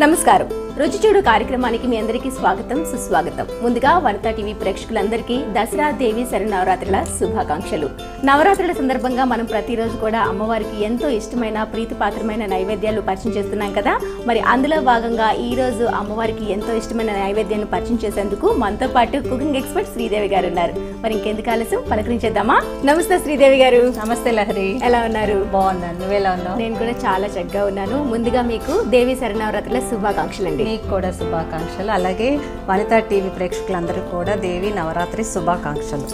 నమస్కారం. రుచి చూడు కార్యక్రమానికి మీ అందరికీ స్వాగతం, సుస్వాగతం. ముందుగా వనితా టీవీ ప్రేక్షకులందరికీ దసరా దేవి శరన్నవరాత్రుల శుభాకాంక్షలు. నవరాత్రుల సందర్భంగా మనం ప్రతిరోజు కూడా అమ్మవారికి ఎంతో ఇష్టమైన ప్రీతిపాత్రమైన నైవేద్యాలు పరిచయం చేస్తున్నాం కదా. మరి అందులో భాగంగా ఈ రోజు అమ్మవారికి ఎంతో ఇష్టమైన నైవేద్యాన్ని పరిచయం చేసేందుకు మనతో పాటు కుకింగ్ ఎక్స్పర్ట్ శ్రీదేవి గారు ఉన్నారు. మరి ఇంకెందుకు ఆలస్యం, పలకరించేద్దామా? నమస్తే శ్రీదేవి గారు. నమస్తే లహరి, ఎలా ఉన్నారు? బాగున్నాను, నువ్వెలా ఉన్నావు? నేను కూడా చాలా చక్కగా ఉన్నాను. ముందుగా మీకు దేవి శరన్నవరాత్రుల శుభాకాంక్షలు అండి. మీకు కూడా శుభాకాంక్షలు. అలాగే వనితా టీవీ ప్రేక్షకులందరికీ కూడా దేవి నవరాత్రి శుభాకాంక్షలు.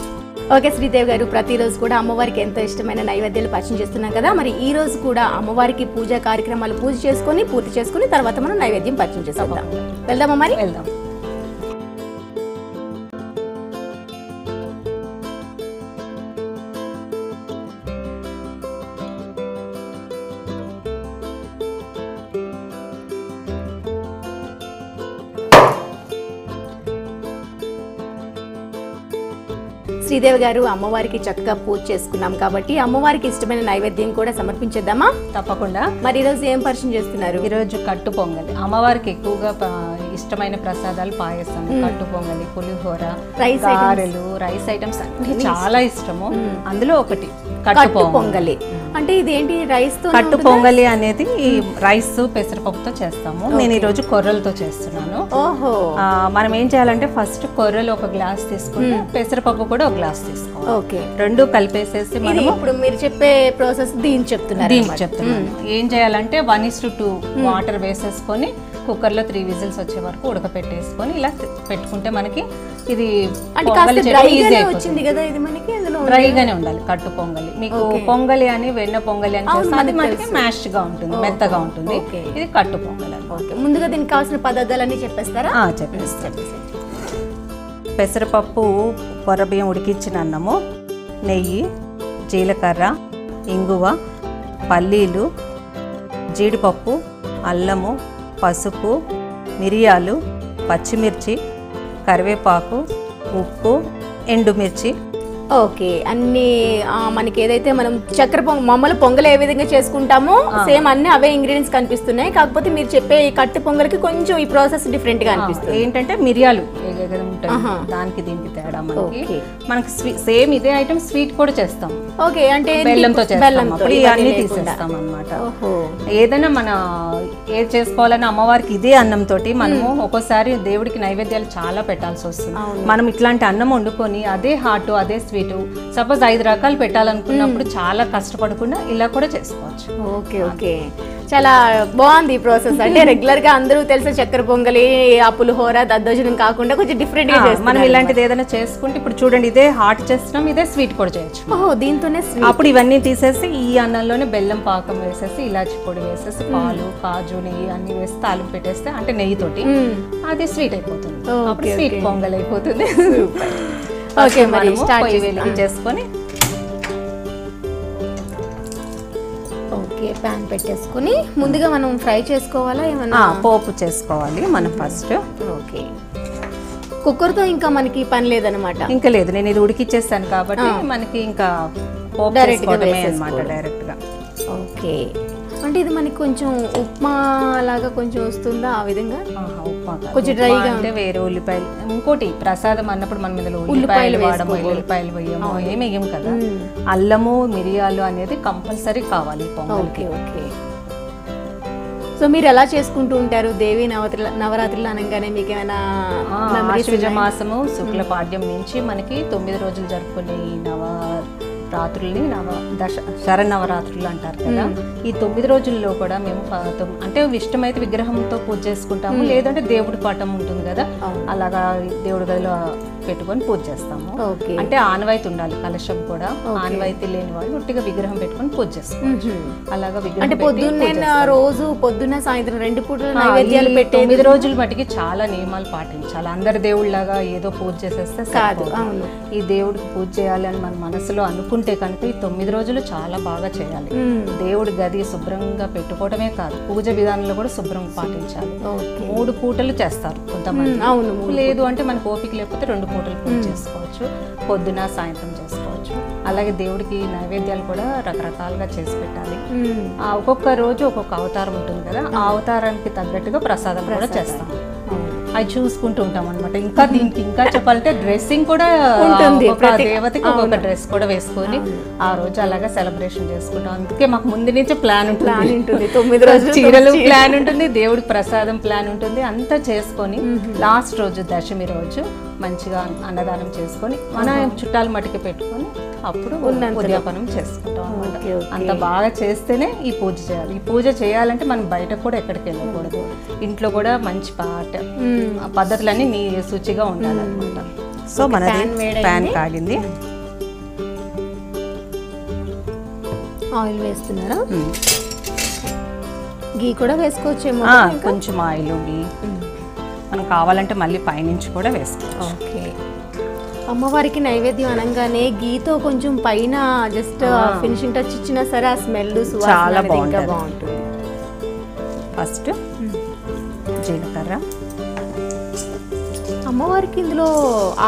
ఓకే శ్రీదేవి గారు, ప్రతిరోజు కూడా అమ్మవారికి ఎంతో ఇష్టమైన నైవేద్యాలు పరిచయం చేస్తున్నాం కదా. మరి ఈ రోజు కూడా అమ్మవారికి పూజా కార్యక్రమాలు పూర్తి చేసుకుని తర్వాత మనం నైవేద్యం పరిచయం చేస్తాం. వెళ్దామా? మరి వెళ్దాం. శ్రీదేవి గారు, అమ్మవారికి చక్కగా పూజ చేసుకున్నాం కాబట్టి అమ్మవారికి ఇష్టమైన నైవేద్యం కూడా సమర్పించేద్దామా? తప్పకుండా. మరి ఈరోజు ఏం పరిచయం చేస్తున్నారు? ఈరోజు కట్టు పొంగలి. అమ్మవారికి ఎక్కువగా ఇష్టమైన ప్రసాదాలు పాయసం, కట్టు పొంగలి, పులిహోర, గారెలు, రైస్ ఐటమ్స్ అన్ని చాలా ఇష్టము. అందులో ఒకటి కట్టు పొంగలి. అంటే ఇదేంటి? రైస్ తో? కట్టు పొంగలి అనేది రైస్ పెసరపప్పుతో చేస్తాము. నేను ఈరోజు కొర్రలతో చేస్తున్నాను. ఓహో. మనం ఏం చేయాలంటే ఫస్ట్ కొర్రలు ఒక గ్లాస్ తీసుకుంటే పెసరపప్పు కూడా ఒక గ్లాస్ తీసుకోవాలి. ఓకే. రెండు కలిపేసేసి మనం ఇప్పుడు మీరు చెప్పే ప్రాసెస్ దీన్ని చెప్తున్నాను. ఏం చేయాలంటే 1:2 వాటర్ వేసేసుకొని కుక్కర్లో 3 విజిల్స్ వచ్చే వరకు ఉడకపెట్టేసుకొని ఇలా పెట్టుకుంటే మనకి ఇది డ్రైగానే ఉండాలి. కట్టు పొంగలి మీకు పొంగలి అని వెన్న పొంగలి అని చేస్తే అది మనకి మ్యాష్ గా ఉంటుంది, మెత్తగా ఉంటుంది. ఇది కట్టు పొంగలి. ముందుగా దీనికి కావాల్సిన పదార్థాలన్నీ చెప్పేస్తారా? చెప్పేస్తాను. పెసరపప్పు, కొర్రబియ్యం ఉడికించిన అన్నము, నెయ్యి, జీలకర్ర, ఇంగువ, పల్లీలు, జీడిపప్పు, అల్లము, పసుపు, మిరియాలు, పచ్చిమిర్చి, కరివేపాకు, ఉప్పు, ఎండుమిర్చి. ఓకే. అన్ని మనకి ఏదైతే మనం చక్కెర మామూలు పొంగల్ ఏ విధంగా చేసుకుంటామో సేమ్ అన్ని అవే ఇంగ్రీడియంట్స్ కనిపిస్తున్నాయి. కాకపోతే మీరు చెప్పే ఈ కట్టు పొంగల్కి కొంచెం ఈ ప్రాసెస్ డిఫరెంట్ గా అనిపిస్తుంది. ఏంటంటే మిరియాలు దానికి దీనికి తేడా మనకి సేమ్ ఇదే ఐటమ్ స్వీట్ కూడా చేస్తాం. ఓకే. అంటే బెల్లంతో చేస్తాం, అన్ని తీసేస్తాం అన్నమాట. ఏదైనా మన ఏది చేసుకోవాలని అమ్మవారికి ఇదే అన్నం తోటి మనము ఒక్కోసారి దేవుడికి నైవేద్యాలు చాలా పెట్టాల్సి వస్తుంది. మనం ఇట్లాంటి అన్నం వండుకొని అదే హాట్ అదే స్వీట్ సపోజ్ 5 రకాలు పెట్టాలనుకున్నప్పుడు చాలా కష్టపడకుండా ఇలా కూడా చేసుకోవచ్చు. ఓకే. ఓకే. చాలా బాగుంది ఈ ప్రాసెస్. అంటే రెగ్యులర్ గా అందరూ తెలిసే చక్కెర పొంగలి, ఆ పులిహోర, దద్దోజనం కాకుండా కొంచెం డిఫరెంట్ గా చేస్తాం. మనం ఇలాంటిది ఏదైనా చేసుకుంటే ఇప్పుడు చూడండి, ఇదే హాట్ చేస్తున్నాం, ఇదే స్వీట్ కూడా చేయొచ్చు. దీంతోనే అప్పుడు ఇవన్నీ తీసేసి ఈ అన్నంలోనే బెల్లం పాకం వేసేసి, ఇలాచి పొడి వేసేసి, పాలు, కాజు, నెయ్యి అన్ని వేసి తాలింపు పెట్టేస్తే అంటే నెయ్యితోటి అది స్వీట్ అయిపోతుంది. అప్పుడు స్వీట్ పొంగల్ అయిపోతుంది. ఓకే. మరి పొయ్యి వెలిగించేసుకొని ప్యాన్ పెట్టేసుకుని ముందుగా మనం ఫ్రై చేసుకోవాలా ఏమన్నా? పోపు చేసుకోవాలి మనం ఫస్ట్. ఓకే. కుక్కర్తో ఇంకా మనకి పని లేదనమాట? ఇంకా లేదు, నేను ఇది ఉడికిచ్చేస్తాను కాబట్టి మనకి ఇంకా పోపు చేసుకోవడమే అన్నమాట డైరెక్ట్ గా. ఓకే. అంటే ఇది మనకి కొంచెం ఉప్మా లాగా కొంచెం వస్తుందా ఆ విధంగా? ఉప్మా కొంచెం డ్రైగా అంటే వేరే ఉల్లిపాయలు, ఇంకోటి ప్రసాదం అన్నప్పుడు మనం ఇందులో ఉల్లిపాయలు వాడము, ఉల్లిపాయలు వేయము, ఏమి వేయము కదా. అల్లము, మిరియాలు అనేది కంపల్సరీ కావాలి పొంగల్కి. ఓకే. సో మీరు ఎలా చేసుకుంటూ ఉంటారు దేవి నవరాత్రులు అనగానే? మీకు ఏమైనా ఆశ్వయుజ మాసము శుక్ల పాడ్యం నుంచి మనకి 9 రోజులు జరుపుకునే ఈ నవరాత్రుల్ని శరన్నవరాత్రులు అంటారు కదా. ఈ 9 రోజుల్లో కూడా మేము అంటే ఇష్టమైతే విగ్రహంతో పూజ చేసుకుంటాము, లేదంటే దేవుడి పటం ఉంటుంది కదా, అలాగా దేవుడి గదిలో పెట్టుకొని పూజ చేస్తాము. అంటే ఆనవాయితీ ఉండాలి, కలశం కూడా. ఆనవాయితీ లేని వాళ్ళు ఉట్టిగా విగ్రహం పెట్టుకొని పూజ చేసుకోవచ్చు. అలాగా విగ్రహం రోజు పొద్దున్న సాయంత్రం 2 పూటలు నైవేద్యాలు పెట్టి 9 రోజులు మటుకి చాలా నియమాలు పాటించాలి. అందరి దేవుళ్ళలాగా ఏదో పూజ చేసేస్తే కాదు. ఈ దేవుడికి పూజ చేయాలి అని మన మనసులో అనుకుంటే కనుక ఈ 9 రోజులు చాలా బాగా చేయాలి. దేవుడి గది శుభ్రంగా పెట్టుకోవడమే కాదు, పూజ విధానంలో కూడా శుభ్రం పాటించాలి. 3 పూటలు చేస్తారు కొంతమంది. లేదు అంటే మనకు ఓపిక లేకపోతే 2 పూటలు పూజ చేసుకోవచ్చు, పొద్దున సాయంత్రం చేసుకోవచ్చు. అలాగే దేవుడికి నైవేద్యాలు కూడా రకరకాలుగా చేసి పెట్టాలి. ఒక్కొక్క రోజు ఒక్కొక్క అవతారం ఉంటుంది కదా, ఆ అవతారానికి తగ్గట్టుగా ప్రసాదం కూడా చేస్తాం. అవి చూసుకుంటూ ఉంటాం అనమాట. ఇంకా దీనికి ఇంకా చెప్పాలంటే డ్రెస్సింగ్ కూడా ఉంటుంది, ఒక్కొక్క దేవతకి ఒక్కొక్క డ్రెస్ కూడా వేసుకొని ఆ రోజు అలాగా సెలబ్రేషన్ చేసుకుంటాం. అందుకే మాకు ముందు నుంచి ప్లాన్ ఉంటుంది, 9 రోజులు చీరలు ప్లాన్ ఉంటుంది, దేవుడికి ప్రసాదం ప్లాన్ ఉంటుంది, అంతా చేసుకొని లాస్ట్ రోజు దశమి రోజు మంచిగా అన్నదానం చేసుకొని మన చుట్టాల మటుకు పెట్టుకొని అప్పుడు ఉద్యాపనం చేసుకుంటాం అనమాట. అంత బాగా చేస్తేనే ఈ పూజ చేయాలి. ఈ పూజ చేయాలంటే మనం బయటకు కూడా ఎక్కడికి వెళ్ళకూడదు, ఇంట్లో కూడా మంచి పద్ధతులన్నీ శుచిగా ఉండాలన్నమాట. సో మనది ప్యాన్ కాగింది, ఆయిల్ వేస్తున్నారా? గీ కూడా వేసుకోవచ్చేమో, కొంచెం ఆయిల్ గీ మనం కావాలంటే మళ్ళీ పైనుంచి కూడా వేసుకోవచ్చు. ఓకే. అమ్మవారికి నైవేద్యం అనగానే గీతో కొంచెం పైన జస్ట్ ఫినిషింగ్ టచ్ ఇచ్చినా సరే ఆ స్మెల్ చాలా బాగుంటుంది. ఫస్ట్ జీలకర్ర, అమ్మవారికి ఇందులో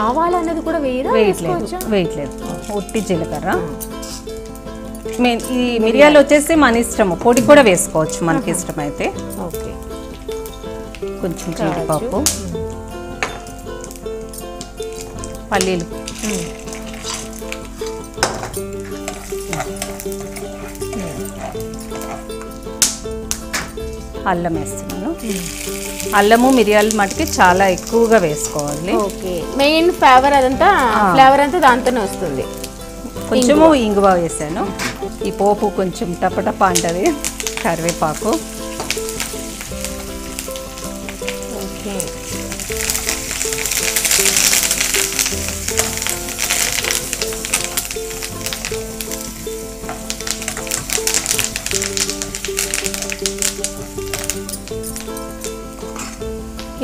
ఆవాలు అనేది కూడా వేయట్లేదు, ఉట్టి జీలకర్ర. ఈ మిరియాలు వచ్చేసి మన ఇష్టము, పొడి కూడా వేసుకోవచ్చు మనకి ఇష్టమైతే. ఓకే. కొంచెం జీడిపప్పు, పల్లీలు, అల్లం వేస్తున్నాను. అల్లము మిరియాలు మటుకి చాలా ఎక్కువగా వేసుకోవాలి. ఓకే. మెయిన్ ఫ్లేవర్ అంతా దాంతోనే వస్తుంది. కొంచెము ఇంగువ వేసాను. ఈ పోపు కొంచెం టపటప అంటది. కరివేపాకు,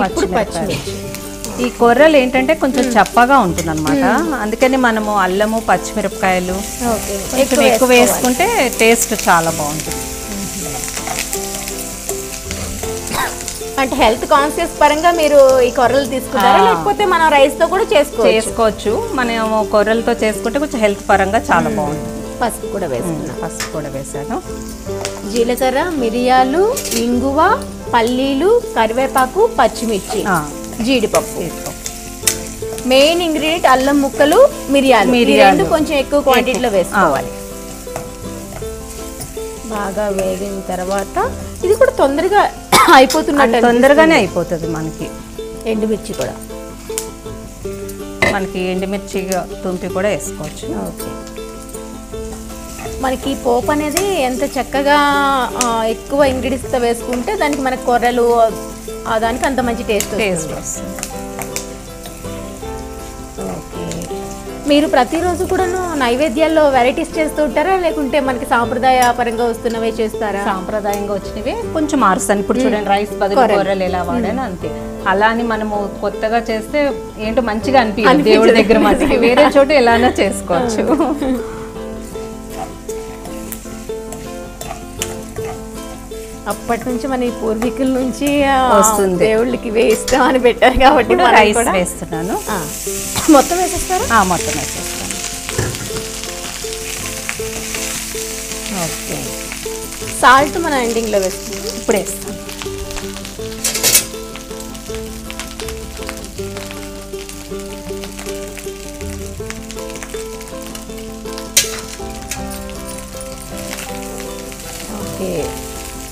పచ్చిమిర్చి. ఈ కొర్రలు ఏంటంటే కొంచెం చప్పగా ఉంటుంది అనమాట, అందుకని మనము అల్లము పచ్చిమిరపకాయలు కొంచెం ఎక్కువ వేసుకుంటే టేస్ట్ చాలా బాగుంటుంది. అంటే హెల్త్ కాన్షియస్ పరంగా మీరు ఈ కొర్రలు తీసుకుంటారా, లేకపోతే మనం రైస్ తో కూడా చేసుకోవచ్చు. మనం కొర్రలతో చేసుకుంటే కొంచెం హెల్త్ పరంగా చాలా బాగుంటుంది. పసుపు కూడా వేసాను. జీలకర్ర, మిరియాలు, ఇంగువ, పల్లీలు, కరివేపాకు, పచ్చిమిర్చి, జీడిపప్పు. మెయిన్ ఇంగ్రీడియంట్ అల్లం ముక్కలు, మిరియాలు కొంచెం ఎక్కువ క్వాంటిటీలో వేసుకోవాలి. బాగా వేగిన తర్వాత ఇది కూడా తొందరగా తొందరగానే అయిపోతుంది మనకి. ఎండుమిర్చి కూడా మనకి ఎండుమిర్చి తుంపి కూడా వేసుకోవచ్చు. ఓకే. మనకి పోపు అనేది ఎంత చక్కగా ఎక్కువ ఇంగ్రీడియంట్స్తో వేసుకుంటే దానికి మనకి కొర్రలు దానికి అంత మంచి టేస్ట్ వస్తుంది. ఓకే. మీరు ప్రతిరోజు కూడా నైవేద్యాల్లో వెరైటీస్ చేస్తూ ఉంటారా, లేకుంటే మనకి సాంప్రదాయ పరంగా వస్తున్నవే చేస్తారా? సాంప్రదాయంగా వచ్చినవే కొంచెం మారుస్తాను. ఇప్పుడు చూడండి, రైస్ బదులు కొర్రలు ఎలా వాడాను అంతే. అలా అని మనము కొత్తగా చేస్తే ఏంటో మంచిగా అనిపించదు దేవుడి దగ్గర, మటుకి వేరే చోట ఎలానో చేసుకోవచ్చు. అప్పటి నుంచి మన పూర్వీకుల నుంచి వస్తుంది, దేవుళ్ళకి ఇష్టం అని పెట్టారు కాబట్టి రైస్ వేస్తున్నాను. మొత్తం వేసేస్తారా? మొత్తం వేసేస్తాను. ఓకే. సాల్ట్ మన ఎండింగ్లో వేస్తున్నాం, ఇప్పుడు వేస్తాను. ఓకే.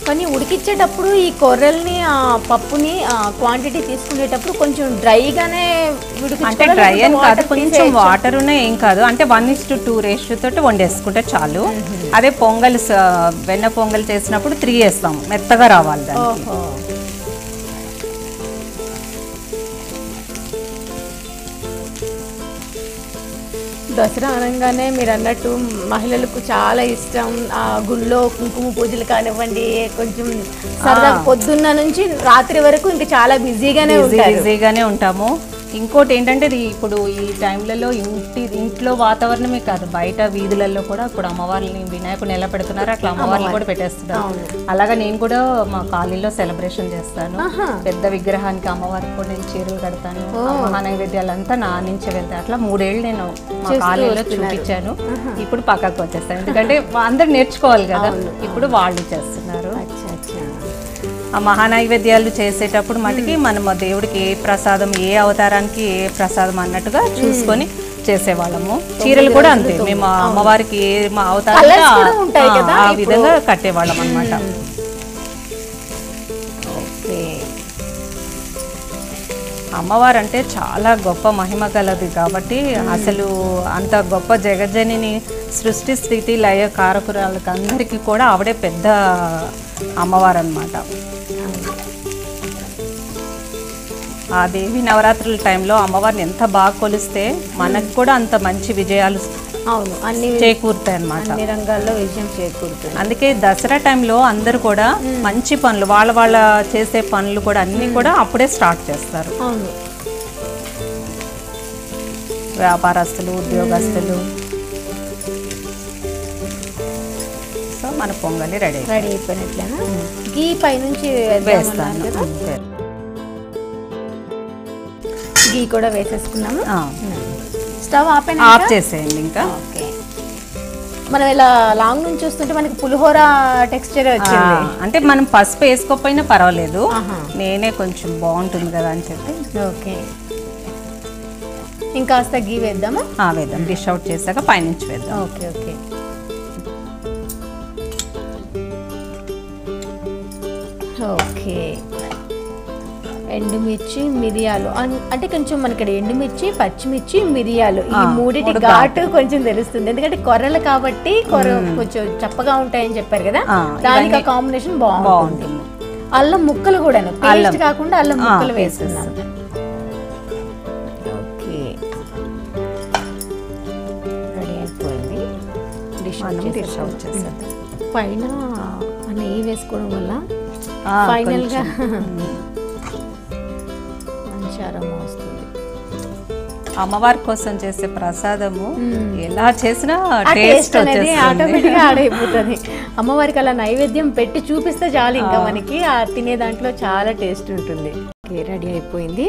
కానీ ఉడికించేటప్పుడు ఈ కొర్రల్ని పప్పుని క్వాంటిటీ తీసుకునేటప్పుడు కొంచెం డ్రైగానే అంటే డ్రై అని కాదు, కొంచెం వాటర్ ఏం కాదు. అంటే 1:2 రేషియో తోటి వండేసుకుంటే చాలు. అదే పొంగల్ వెన్న పొంగల్ చేసినప్పుడు 3 వేస్తాం, మెత్తగా రావాలి దానికి. దసరా అనగానే మీరు అన్నట్టు మహిళలకు చాలా ఇష్టం. ఆ గుళ్ళో కుంకుమ పూజలు కానివ్వండి, కొంచెం సరదా పొద్దున్న నుంచి రాత్రి వరకు ఇంకా చాలా బిజీగానే ఉంటాము. ఇంకోటి ఏంటంటే ఇది ఇప్పుడు ఈ టైంలలో ఇంట్లో వాతావరణమే కాదు, బయట వీధులలో కూడా ఇప్పుడు అమ్మవారిని వినాయకుడిని ఎలా పెడుతున్నారు అట్లా అమ్మవారిని కూడా పెట్టేస్తున్నారు. అలాగా నేను కూడా మా కాలనీలో సెలబ్రేషన్ చేస్తాను. పెద్ద విగ్రహానికి అమ్మవారికి కూడా నేను చీరలు కడతాను. మహా నైవేద్యాలంతా నా నుంచి వెళ్తాయి. అట్లా 3 ఏళ్ళు నేను మా కాలనీలో చూపించాను. ఇప్పుడు పక్కకు వచ్చేస్తాను, ఎందుకంటే అందరు నేర్చుకోవాలి కదా. ఇప్పుడు వాళ్ళు చేస్తున్నారు. ఆ మహానైవేద్యాలు చేసేటప్పుడు మటుకి మనం దేవుడికి ఏ ప్రసాదం, ఏ అవతారానికి ఏ ప్రసాదం అన్నట్టుగా చూసుకొని చేసేవాళ్ళము. చీరలు కూడా అంతే, మేము అమ్మవారికి ఏ అవతారం ఆ విధంగా కట్టేవాళ్ళం అన్నమాట. ఓకే, అమ్మవారు అంటే చాలా గొప్ప మహిమ గలది కాబట్టి అసలు అంత గొప్ప జగజ్జనిని సృష్టి స్థితి లయ కారకురాలకు అందరికీ కూడా ఆవిడే పెద్ద అమ్మవారు అన్నమాట. ఆ దేవి నవరాత్రుల టైంలో అమ్మవారిని ఎంత బాగా కొలిస్తే మనకు కూడా అంత మంచి విజయాలు చేకూరుతాయి అన్నమాట. అన్ని రంగాల్లో విజయం చేకూరుతుంది. అందుకే దసరా టైంలో అందరూ కూడా మంచి పనులు వాళ్ళ చేసే పనులు కూడా అన్ని కూడా అప్పుడే స్టార్ట్ చేస్తారు. వ్యాపారస్తులు, ఉద్యోగస్తులు. సో మన పొంగలి రెడీ అయిపోయినట్లేనా? గీ పైనుంచి వేస్తాను. గీ కూడా వేసేసుకున్నాము. స్టవ్ ఆఫ్ చేసేయండి. ఇంకా మనం ఇలా లాంగ్ నుంచి చూస్తుంటే మనకి పులిహోర టెక్స్చర్ వచ్చింది. అంటే మనం పసుపు వేసుకోకపోయినా పర్వాలేదు, నేనే కొంచెం బాగుంటుంది కదా అని చెప్పి. ఓకే, ఇంకాస్త గీ వేద్దామా? వేద్దాం. డిష్ అవుట్ చేశాక పైనుంచి వేద్దాం. Okay okay. ఓకే, ఎండుమిర్చి, మిరియాలు, అంటే కొంచెం మనకి ఎండుమిర్చి, పచ్చిమిర్చి, మిరియాలు ఈ మూడిటి ఘాటు కొంచెం తెలుస్తుంది, ఎందుకంటే కొర్రలు కాబట్టి కొంచెం చప్పగా ఉంటాయని చెప్పారు కదా, దానికి కాంబినేషన్ బాగుంటుంది. అల్లం ముక్కలు కూడా పేస్ట్ కాకుండా అల్లం ముక్కలు వేస్తున్నాం. ఓకే, రెడీ అయిపోయింది. డిష్ అవుట్ చేసేద్దాం. పైన నెయ్యి వేసుకోవడం వల్ల ఫైనల్ గా మంచి అరోమా వస్తుంది. అమ్మవారి కోసం చేసే ప్రసాదము ఎలా చేసినా టేస్ట్ అనేది ఆటోమేటిక్ గా ఆడైపోతుంది. అమ్మవారికి అలా నైవేద్యం పెట్టి చూపిస్తే చాలు, ఇంకా మనకి ఆ తినే దాంట్లో చాలా టేస్ట్ ఉంటుంది. రెడీ అయిపోయింది.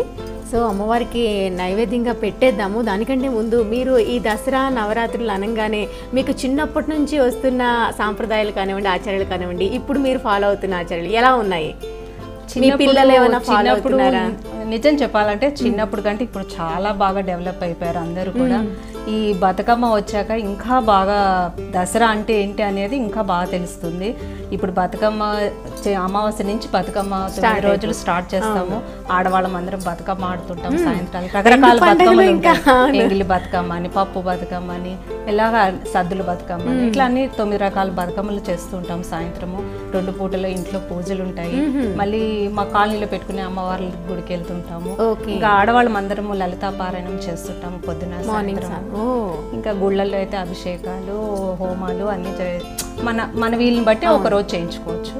సో అమ్మవారికి నైవేద్యంగా పెట్టేద్దాము. దానికంటే ముందు మీరు ఈ దసరా నవరాత్రులు అనగానే మీకు చిన్నప్పటి నుంచి వస్తున్న సాంప్రదాయాలు కానివ్వండి, ఆచారాలు కానివ్వండి, ఇప్పుడు మీరు ఫాలో అవుతున్న ఆచారాలు ఎలా ఉన్నాయి? మీ పిల్లలు ఏమైనా ఫాలో అవుతున్నారా? నిజం చెప్పాలంటే చిన్నప్పుడు కంటే ఇప్పుడు చాలా బాగా డెవలప్ అయిపోయారు అందరూ కూడా. ఈ బతుకమ్మ వచ్చాక ఇంకా బాగా దసరా అంటే ఏంటి అనేది ఇంకా బాగా తెలుస్తుంది. ఇప్పుడు బతుకమ్మ అమావాస్య నుంచి బతుకమ్మ 9 రోజులు స్టార్ట్ చేస్తాము. ఆడవాళ్ళం అందరం బతుకమ్మ ఆడుతుంటాం. సాయంత్రాలు రకరకాల బతుకమ్మలు ఉంటాయి. ఎంగిలి బతుకమ్మ అని, పప్పు బతుకమ్మ అని, ఇలాగా సద్దుల బతుకమ్మ అని, ఇట్లా అన్ని 9 రకాల బతుకమ్మలు చేస్తుంటాం. సాయంత్రము 2 పూటలు ఇంట్లో పూజలు ఉంటాయి. మళ్ళీ మా కాలనీలో పెట్టుకునే అమ్మవార్ల గుడికి వెళ్తుంటాము. ఇంకా ఆడవాళ్ళం అందరము లలితా పారాయణం చేస్తుంటాము పొద్దున సాయంత్రం. ఇంకా గుళ్ళల్లో అయితే అభిషేకాలు, హోమాలు అన్ని మన వీళ్ళని బట్టి ఒక రోజు చేయించుకోవచ్చు.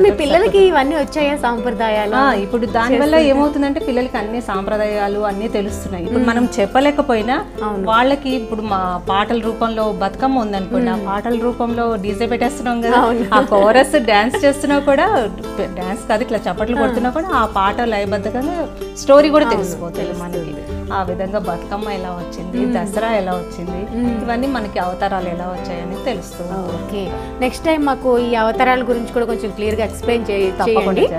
మీ పిల్లలకి ఇవన్నీ వచ్చాయా సాంప్రదాయాలు? ఇప్పుడు దానివల్ల ఏమవుతుందంటే పిల్లలకి అన్ని సాంప్రదాయాలు అన్ని తెలుస్తున్నాయి. ఇప్పుడు మనం చెప్పలేకపోయినా వాళ్ళకి ఇప్పుడు మా పాటల రూపంలో బతుకమ్మ ఉందనుకోండి, ఆ పాటల రూపంలో డీజే పెట్టేస్తున్నాం కదా, ఆ కోరస్ డాన్స్ చేస్తున్నా కూడా, డాన్స్ కాదు ఇట్లా చప్పట్లు కొడుతున్నా కూడా ఆ పాట లయబద్ధంగా స్టోరీ కూడా తెలిసిపోతుంది మనకి. ఆ విధంగా బతుకమ్మ ఎలా వచ్చింది, దసరా ఎలా వచ్చింది, ఇవన్నీ మనకి అవతారాలు ఎలా వచ్చాయని తెలుస్తుంది. ఓకే, నెక్స్ట్ టైం మాకు ఈ అవతారాల గురించి కూడా కొంచెం క్లియర్ గా ఎక్స్ప్లెయిన్ చేయండి.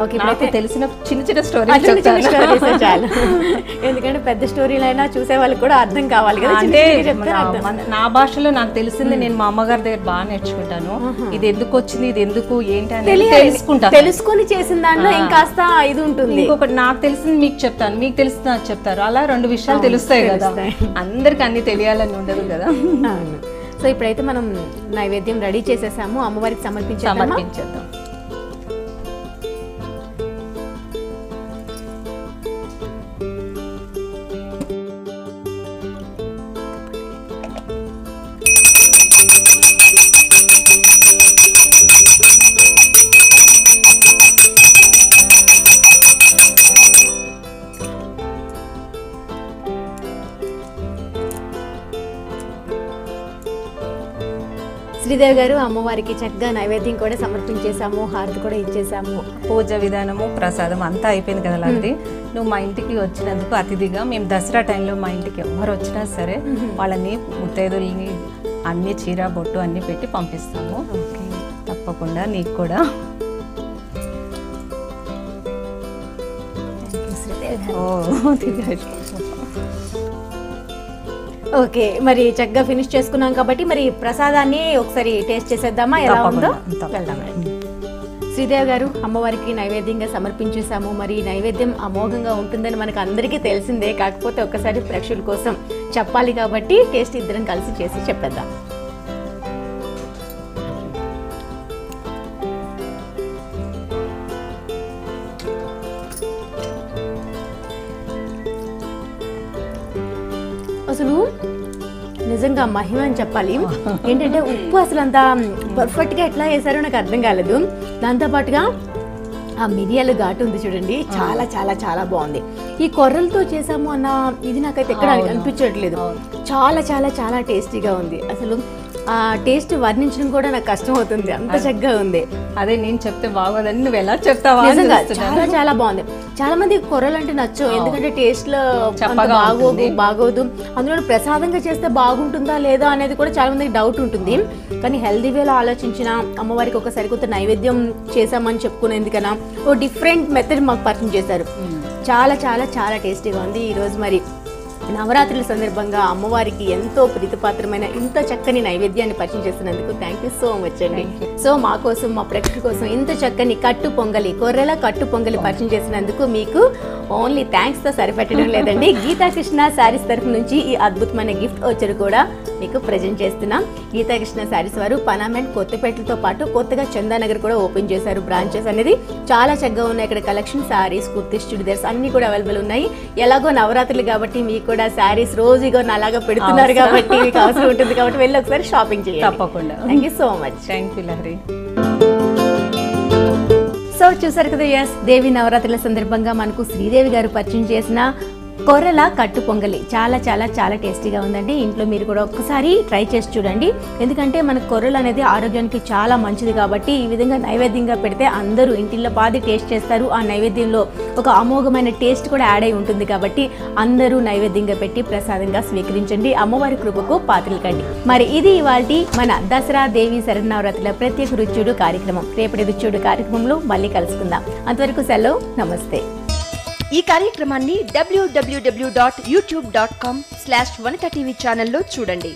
ఓకే, నాకు తెలిసిన చిన్న చిన్న స్టోరీస్ చాలు, ఎందుకంటే పెద్ద స్టోరీలు అయినా చూసే వాళ్ళకి కూడా అర్థం కావాలి కదా. అంటే నా భాషలో నాకు తెలిసింది నేను మా అమ్మగారి దగ్గర బాగా నేర్చుకుంటాను. ఇది ఎందుకు వచ్చింది, ఇది ఎందుకు ఏంటి అని తెలుసుకుంటాను. తెలుసుకొని చేసిన దాంట్లో ఇంకాస్త ఇది ఉంటుంది. ఇంకొకటి నాకు తెలిసింది మీకు చెప్తాను, మీకు తెలిసింది నాకు చెప్తారు, అలా 2 విషయాలు తెలుస్తాయి కదా. అందరికి అన్ని తెలియాలని ఉండదు కదా. సో ఇప్పుడైతే మనం నైవేద్యం రెడీ చేసేసాము, అమ్మవారికి సమర్పించేద్దాం. శ్రీదేవి గారు, అమ్మవారికి చక్కగా నైవేద్యం కూడా సమర్పించేసాము, హారతి కూడా ఇచ్చేసాము. పూజ విధానము ప్రసాదం అంతా అయిపోయింది కదా లాంటి. నువ్వు మా ఇంటికి వచ్చినందుకు అతిథిగా మేము దసరా టైంలో మా ఇంటికి ఎవరు వచ్చినా సరే వాళ్ళని ముత్తైదుల్ని అన్ని చీర బొట్టు అన్ని పెట్టి పంపిస్తాము. తప్పకుండా నీకు కూడా. ఓకే, మరి చక్కగా ఫినిష్ చేసుకున్నాం కాబట్టి మరి ప్రసాదాన్ని ఒకసారి టేస్ట్ చేసేద్దామా, ఎలా ఉందో వెళ్దాం. శ్రీదేవి గారు, అమ్మవారికి నైవేద్యంగా సమర్పించేసాము. మరి నైవేద్యం అమోఘంగా ఉంటుందని మనకు అందరికీ తెలిసిందే, కాకపోతే ఒక్కసారి ప్రేక్షకుల కోసం చెప్పాలి కాబట్టి టేస్ట్ ఇద్దరం కలిసి చేసి చెప్పేద్దాం. అసలు నిజంగా మహిమ అని చెప్పాలి. ఏంటంటే ఉప్పు అసలు అంత పర్ఫెక్ట్గా ఎట్లా వేసారో నాకు అర్థం కాలేదు. దాంతోపాటుగా ఆ మిరియాలు ఘాటు ఉంది చూడండి, చాలా చాలా చాలా బాగుంది. ఈ కొర్రలతో చేసాము అన్న ఇది నాకైతే ఎక్కడ అనిపించట్లేదు. చాలా చాలా చాలా టేస్టీగా ఉంది. అసలు ఆ టేస్ట్ వర్ణించడం కూడా నాకు కష్టం అవుతుంది, అంత చక్కగా ఉంది. అదే నేను చెప్తే బాగోదని నువ్వు ఎలా చెప్తావా? చాలా చాలా బాగుంది. చాలా మంది కొర్రలు అంటే నచ్చవు, ఎందుకంటే టేస్ట్ లో బాగోదు. అందులో ప్రసాదంగా చేస్తే బాగుంటుందా లేదా అనేది కూడా చాలా మందికి డౌట్ ఉంటుంది. కానీ హెల్దీ వేలో ఆలోచించిన అమ్మవారికి ఒక సరికొత్త నైవేద్యం చేసామని చెప్పుకునేందుకన్నా ఓ డిఫరెంట్ మెథడ్ మాకు పరిచయం చేశారు. చాలా చాలా చాలా టేస్టీగా ఉంది. ఈరోజు మరి నవరాత్రుల సందర్భంగా అమ్మవారికి ఎంతో ప్రీతిపాత్రమైన ఇంత చక్కని నైవేద్యాన్ని పరిచయం చేస్తున్నందుకు థ్యాంక్ యూ సో మచ్ అండి. సో మా కోసం, మా ప్రేక్షకుల కోసం ఇంత చక్కని కట్టు పొంగలి, కొర్రెల కట్టు పొంగలి పరిచయం చేసినందుకు మీకు ఓన్లీ థ్యాంక్స్ తో సరిపెట్టడం లేదండి. గీతాకృష్ణ శారీస్ తరఫు నుంచి ఈ అద్భుతమైన గిఫ్ట్ వచ్చరు కూడా మీకు ప్రజెంట్ చేస్తున్నాం. గీతాకృష్ణ శారీస్ వారు పనామెంట్, కొత్తపేటలతో పాటు కొత్తగా చందానగర్ కూడా ఓపెన్ చేశారు బ్రాంచెస్ అనేది. చాలా చక్కగా ఉన్నాయి ఇక్కడ కలెక్షన్. శారీస్, కుర్తీస్, చుడిదార్స్ అన్ని కూడా అవైలబుల్ ఉన్నాయి. ఎలాగో నవరాత్రులు కాబట్టి మీకు కూడా శారీస్ రోజుగా అలాగా పెడుతున్నారు కాబట్టి మీకు అవసరం ఉంటుంది కాబట్టి వెళ్ళి ఒకసారి షాపింగ్ చేయండి. తప్పకుండా. Thank you so much. Thank you Lahari. So చూసారు కదా, ఎస్ దేవి నవరాత్రుల సందర్భంగా మనకు శ్రీదేవి గారు పరిచయం చేసిన కొర్రల కట్టు పొంగలి చాలా చాలా చాలా టేస్టీగా ఉందండి. ఇంట్లో మీరు కూడా ఒక్కసారి ట్రై చేసి చూడండి. ఎందుకంటే మన కొర్రలు అనేది ఆరోగ్యానికి చాలా మంచిది కాబట్టి ఈ విధంగా నైవేద్యంగా పెడితే అందరూ ఇంటిల్లో పాది టేస్ట్ చేస్తారు. ఆ నైవేద్యంలో ఒక అమోఘమైన టేస్ట్ కూడా యాడ్ అయి ఉంటుంది కాబట్టి అందరూ నైవేద్యంగా పెట్టి ప్రసాదంగా స్వీకరించండి. అమ్మవారి కృపకు పాత్రలు కండి. మరి ఇది ఇవాల్టి మన దసరా దేవి శరన్నవరాత్రుల ప్రత్యేక రుచుడు కార్యక్రమం. రేపటి రుచుడు కార్యక్రమంలో మళ్ళీ కలుసుకుందాం. అంతవరకు సెలవు, నమస్తే. ఈ కార్యక్రమాన్ని www.youtube.com/vanitaTV ఛానల్లో చూడండి.